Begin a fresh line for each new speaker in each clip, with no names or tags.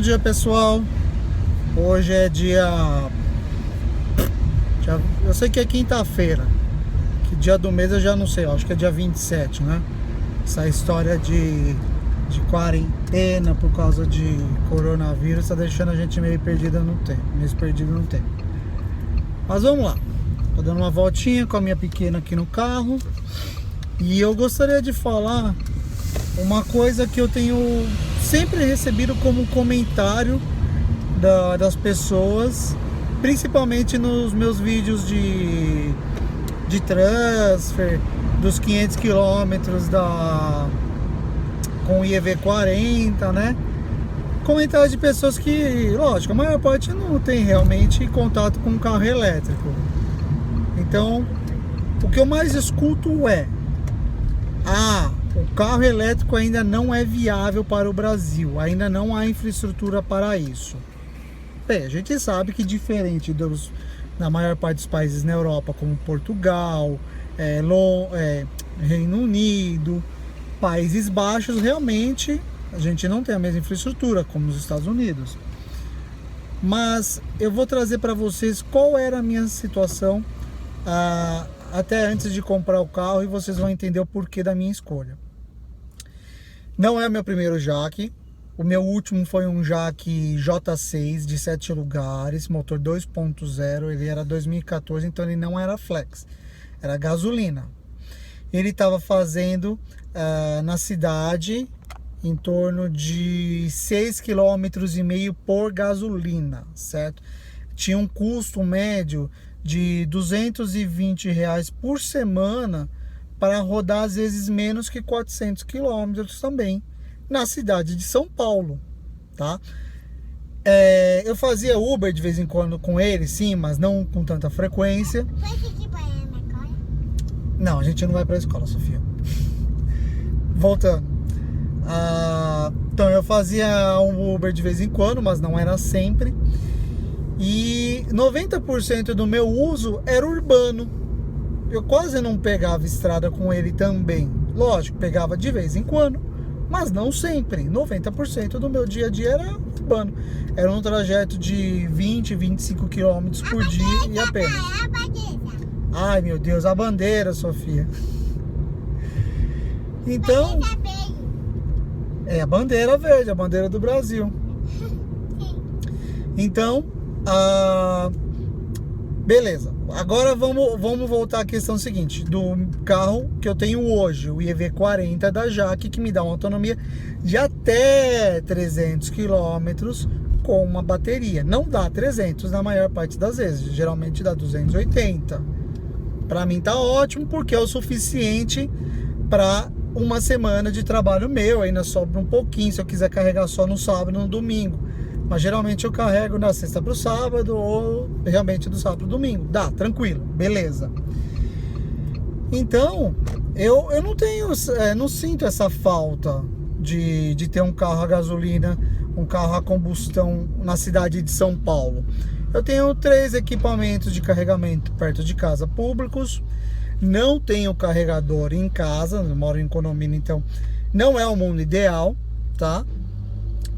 dia, pessoal. Hoje é dia... Eu sei que é quinta-feira. Que dia do mês eu já não sei. Eu acho que é dia 27, né? Essa história de quarentena por causa de coronavírus tá deixando a gente meio perdido no tempo. Mas vamos lá. Tô dando uma voltinha com a minha pequena aqui no carro. E eu gostaria de falar uma coisa que eu tenho sempre recebido como comentário das pessoas, principalmente nos meus vídeos de transfer, dos 500 quilômetros com o IEV40, né? Comentários de pessoas que, lógico, a maior parte não tem realmente contato com carro elétrico. Então, o que eu mais escuto é: o carro elétrico ainda não é viável para o Brasil, ainda não há infraestrutura para isso. Bem, a gente sabe que diferente da maior parte dos países na Europa, como Portugal, Reino Unido, Países Baixos, realmente a gente não tem a mesma infraestrutura como os Estados Unidos. Mas eu vou trazer para vocês qual era a minha situação até antes de comprar o carro, e vocês vão entender o porquê da minha escolha. Não é o meu primeiro jaque. O meu último foi um jaque J6 de 7 lugares, motor 2.0. Ele era 2014, então ele não era flex, era gasolina. Ele estava fazendo na cidade em torno de 6,5 km por gasolina, certo? Tinha um custo médio de R$220 por semana para rodar às vezes menos que 400 quilômetros também na cidade de São Paulo, tá? Eu fazia Uber de vez em quando com ele, sim, mas não com tanta frequência. Não, a gente não vai para a escola, Sofia. Voltando. Então eu fazia um Uber de vez em quando, mas não era sempre. E 90% do meu uso era urbano. Eu quase não pegava estrada com ele também. Lógico, pegava de vez em quando, mas não sempre. 90% do meu dia a dia era urbano. Era um trajeto de 25 quilômetros por dia e apenas. Ai, meu Deus, a bandeira, Sofia. Então, é a bandeira verde, a bandeira do Brasil. Então, beleza. Agora vamos voltar à questão seguinte, do carro que eu tenho hoje, o IEV40 da Jaque, que me dá uma autonomia de até 300 km com uma bateria. Não dá 300 na maior parte das vezes, geralmente dá 280. Para mim tá ótimo, porque é o suficiente para uma semana de trabalho meu. Ainda sobra um pouquinho se eu quiser carregar só no sábado e no domingo. Mas geralmente eu carrego da sexta para o sábado, ou realmente do sábado para o domingo. Dá, tranquilo, beleza. Então, eu não sinto essa falta de ter um carro a gasolina, um carro a combustão na cidade de São Paulo. Eu tenho 3 equipamentos de carregamento perto de casa públicos. Não tenho carregador em casa, eu moro em condomínio, então não é o mundo ideal, tá?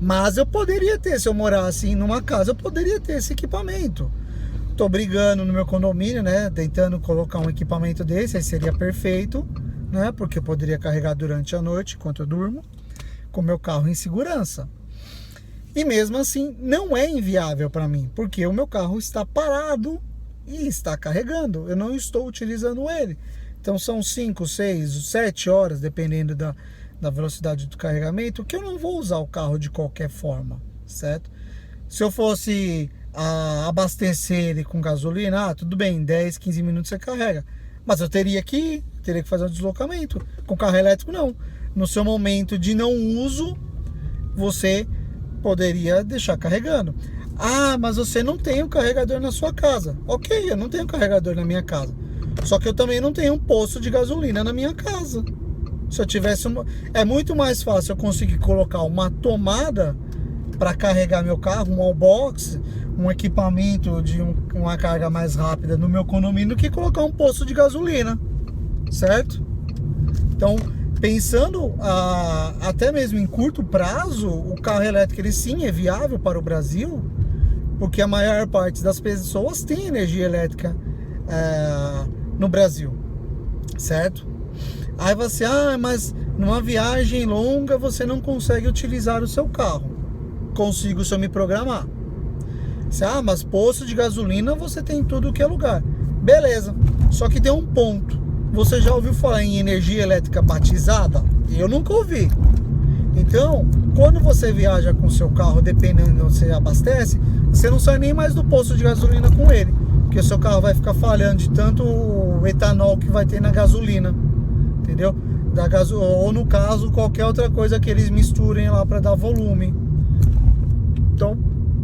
Mas eu poderia ter, se eu morasse numa casa, eu poderia ter esse equipamento. Tô brigando no meu condomínio, né? Tentando colocar um equipamento desse, aí seria perfeito, né? Porque eu poderia carregar durante a noite, enquanto eu durmo, com meu carro em segurança. E mesmo assim, não é inviável para mim, porque o meu carro está parado e está carregando. Eu não estou utilizando ele. Então são 5, 6, 7 horas, dependendo da velocidade do carregamento, que eu não vou usar o carro de qualquer forma, certo? Se eu fosse abastecer ele com gasolina, tudo bem, 10, 15 minutos você carrega, mas eu teria que fazer um deslocamento. Com carro elétrico não. No seu momento de não uso, você poderia deixar carregando. Mas você não tem um carregador na sua casa. Ok, eu não tenho carregador na minha casa, só que eu também não tenho um posto de gasolina na minha casa. Se eu tivesse é muito mais fácil eu conseguir colocar uma tomada para carregar meu carro, um wallbox, um equipamento de uma carga mais rápida no meu condomínio, do que colocar um posto de gasolina, certo? Então, Pensando até mesmo em curto prazo, o carro elétrico ele sim é viável para o Brasil, porque a maior parte das pessoas tem energia elétrica no Brasil, certo? Aí você, mas numa viagem longa você não consegue utilizar o seu carro. Consigo se eu me programar. Você, mas posto de gasolina você tem em tudo que é lugar. Beleza, só que tem um ponto. Você já ouviu falar em energia elétrica batizada? Eu nunca ouvi. Então, quando você viaja com seu carro, dependendo de onde você abastece, você não sai nem mais do posto de gasolina com ele, porque o seu carro vai ficar falhando de tanto etanol que vai ter na gasolina, entendeu? Ou no caso, qualquer outra coisa que eles misturem lá para dar volume. Então,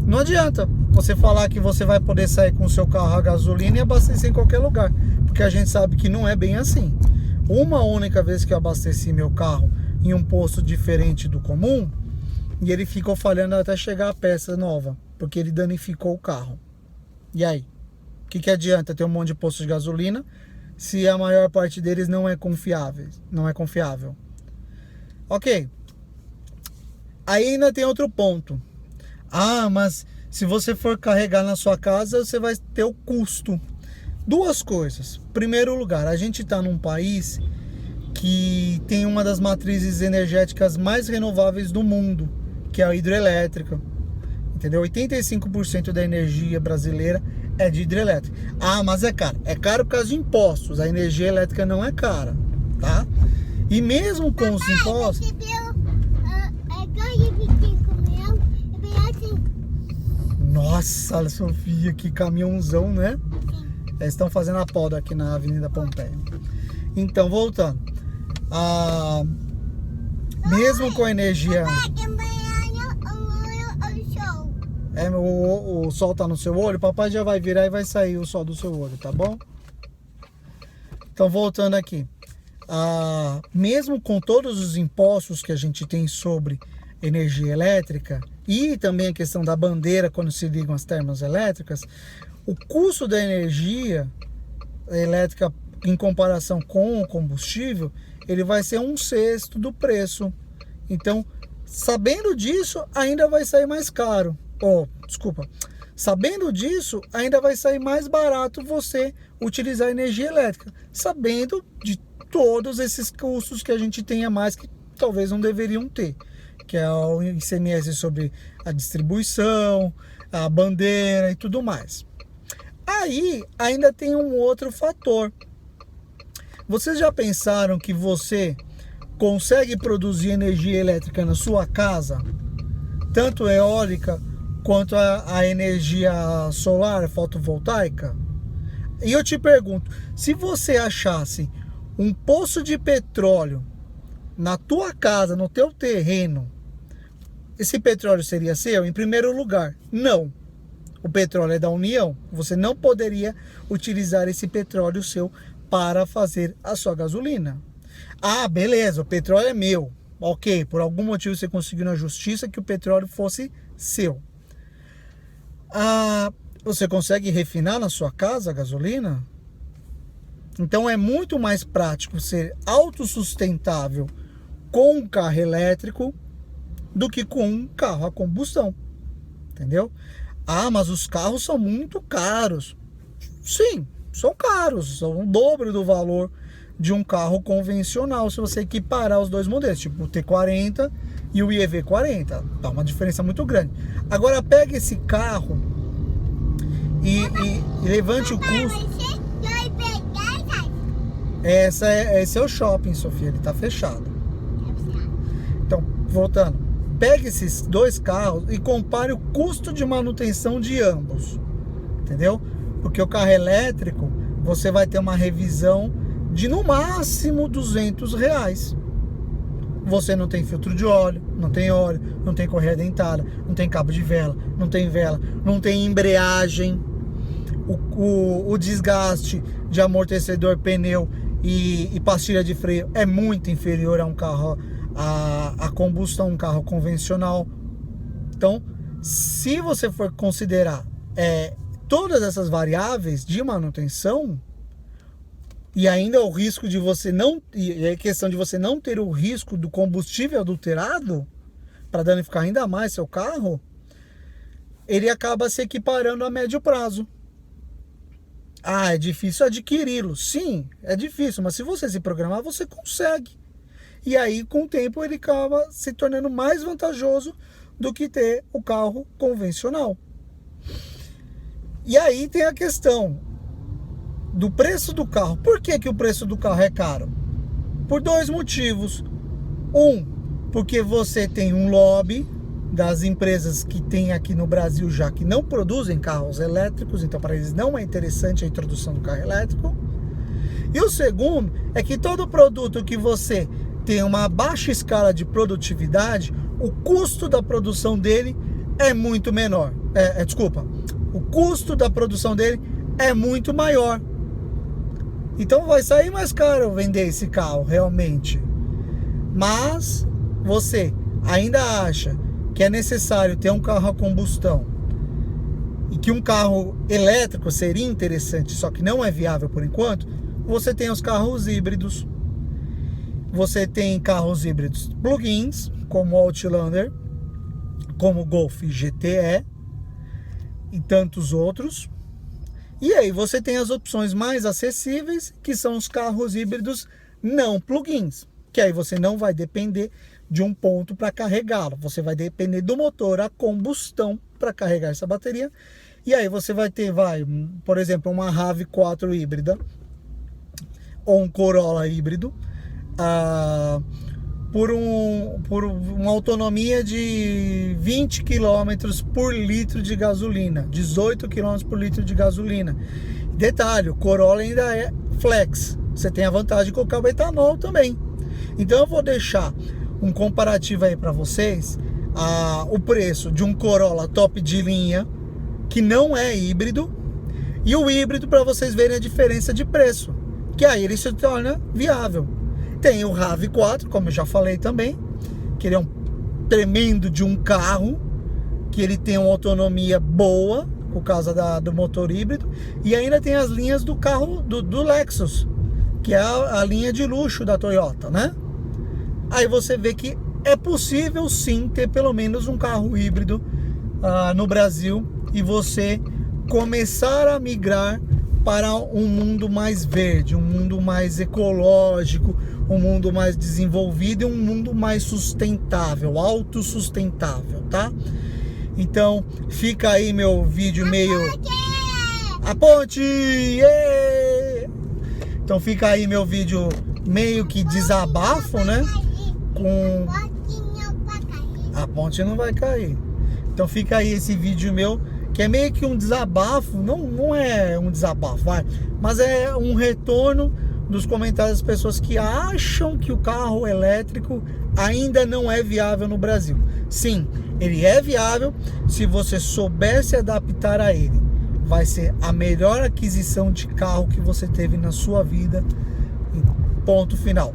não adianta você falar que você vai poder sair com o seu carro a gasolina e abastecer em qualquer lugar, porque a gente sabe que não é bem assim. Uma única vez que eu abasteci meu carro em um posto diferente do comum, e ele ficou falhando até chegar a peça nova, porque ele danificou o carro. E aí? O que adianta ter um monte de postos de gasolina se a maior parte deles não é confiável? Ok. Aí ainda tem outro ponto. Mas se você for carregar na sua casa, você vai ter o custo. Duas coisas. Primeiro lugar, a gente está num país que tem uma das matrizes energéticas mais renováveis do mundo, que é a hidrelétrica. Entendeu? 85% da energia brasileira é de hidrelétrica. Mas é caro. É caro por causa de impostos. A energia elétrica não é cara, tá? E mesmo com os impostos... Nossa, Sofia, que caminhãozão, né? Eles estão fazendo a poda aqui na Avenida Pompeia. Então, voltando. Mesmo com a energia... o sol tá no seu olho? Papai já vai virar e vai sair o sol do seu olho, tá bom? Então, voltando aqui. Mesmo com todos os impostos que a gente tem sobre energia elétrica e também a questão da bandeira quando se ligam as termoelétricas, o custo da energia elétrica em comparação com o combustível, ele vai ser 1/6 do preço. Então, sabendo disso, ainda vai sair mais caro. Sabendo disso, ainda vai sair mais barato você utilizar energia elétrica, sabendo de todos esses custos que a gente tem a mais que talvez não deveriam ter, que é o ICMS sobre a distribuição, a bandeira e tudo mais. Aí ainda tem um outro fator. Vocês já pensaram que você consegue produzir energia elétrica na sua casa, tanto eólica quanto a energia solar, fotovoltaica? E eu te pergunto, se você achasse um poço de petróleo na tua casa, no teu terreno, esse petróleo seria seu? Em primeiro lugar, não. O petróleo é da União. Você não poderia utilizar esse petróleo seu para fazer a sua gasolina. Beleza, o petróleo é meu. Ok, por algum motivo você conseguiu na justiça que o petróleo fosse seu. Você consegue refinar na sua casa a gasolina? Então é muito mais prático ser autossustentável com um carro elétrico do que com um carro a combustão, entendeu? Mas os carros são muito caros. Sim, são caros, são o dobro do valor de um carro convencional se você equiparar os dois modelos, tipo o T40 e o EV40, dá uma diferença muito grande. Agora pega esse carro e levante o custo. Esse é o shopping, Sofia, ele tá fechado. Então, voltando, pegue esses dois carros e compare o custo de manutenção de ambos, entendeu? Porque o carro elétrico, você vai ter uma revisão de no máximo R$200. Você não tem filtro de óleo, não tem correia dentada, não tem cabo de vela, não tem embreagem, o desgaste de amortecedor, pneu e pastilha de freio é muito inferior a um carro a combustão, um carro convencional. Então, se você for considerar todas essas variáveis de manutenção, e ainda o risco de você não, e a questão de você não ter o risco do combustível adulterado, para danificar ainda mais seu carro, ele acaba se equiparando a médio prazo. Ah, é difícil adquiri-lo. Sim, é difícil, mas se você se programar, você consegue. E aí, com o tempo, ele acaba se tornando mais vantajoso do que ter o carro convencional. E aí tem a questão do preço do carro. Por que que o preço do carro é caro? Por dois motivos. Um, porque você tem um lobby das empresas que tem aqui no Brasil já que não produzem carros elétricos, então para eles não é interessante a introdução do carro elétrico. E o segundo é que todo produto que você tem uma baixa escala de produtividade, o custo da produção dele é muito menor. O custo da produção dele é muito maior. Então vai sair mais caro vender esse carro realmente. Mas você ainda acha que é necessário ter um carro a combustão e que um carro elétrico seria interessante, só que não é viável por enquanto, você tem os carros híbridos. Você tem carros híbridos plug-ins, como o Outlander, como o Golf GTE e tantos outros. E aí você tem as opções mais acessíveis, que são os carros híbridos não plug-ins, que aí você não vai depender de um ponto para carregá-lo. Você vai depender do motor a combustão para carregar essa bateria. E aí você vai ter, por exemplo, uma RAV4 híbrida ou um Corolla híbrido por uma autonomia de 20 km por litro de gasolina, 18 km por litro de gasolina. Detalhe, o Corolla ainda é flex. Você tem a vantagem de colocar o etanol também. Então eu vou deixar um comparativo aí para vocês, o preço de um Corolla top de linha, que não é híbrido, e o híbrido para vocês verem a diferença de preço, que aí ele se torna viável. Tem o RAV4, como eu já falei também, que ele é um tremendo de um carro, que ele tem uma autonomia boa, por causa do motor híbrido, e ainda tem as linhas do carro, do Lexus, que é a linha de luxo da Toyota, né? Aí você vê que é possível sim ter pelo menos um carro híbrido no Brasil e você começar a migrar para um mundo mais verde, um mundo mais ecológico, um mundo mais desenvolvido e um mundo mais sustentável, autossustentável, tá? Então fica aí meu vídeo A ponte! Yeah! Então fica aí meu vídeo meio que desabafo, né? A ponte não vai cair. Então fica aí esse vídeo meu, que é meio que um desabafo. Não é um desabafo, mas é um retorno dos comentários das pessoas que acham que o carro elétrico ainda não é viável no Brasil. Sim, ele é viável se você souber se adaptar a ele. Vai ser a melhor aquisição de carro que você teve na sua vida. Ponto final.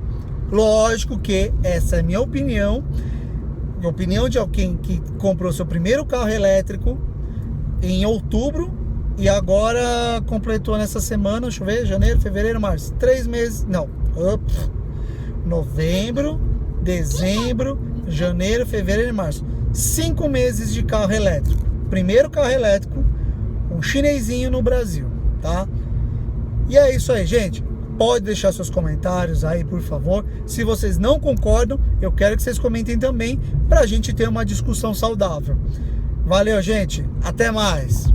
Lógico que essa é a minha opinião, a opinião de alguém que comprou seu primeiro carro elétrico em outubro e agora completou nessa semana, deixa eu ver, janeiro, fevereiro, março, 3 meses, novembro, dezembro, janeiro, fevereiro e março, 5 meses de carro elétrico, primeiro carro elétrico, um chinesinho no Brasil, tá? E é isso aí, gente. Pode deixar seus comentários aí, por favor. Se vocês não concordam, eu quero que vocês comentem também, pra gente ter uma discussão saudável. Valeu, gente. Até mais.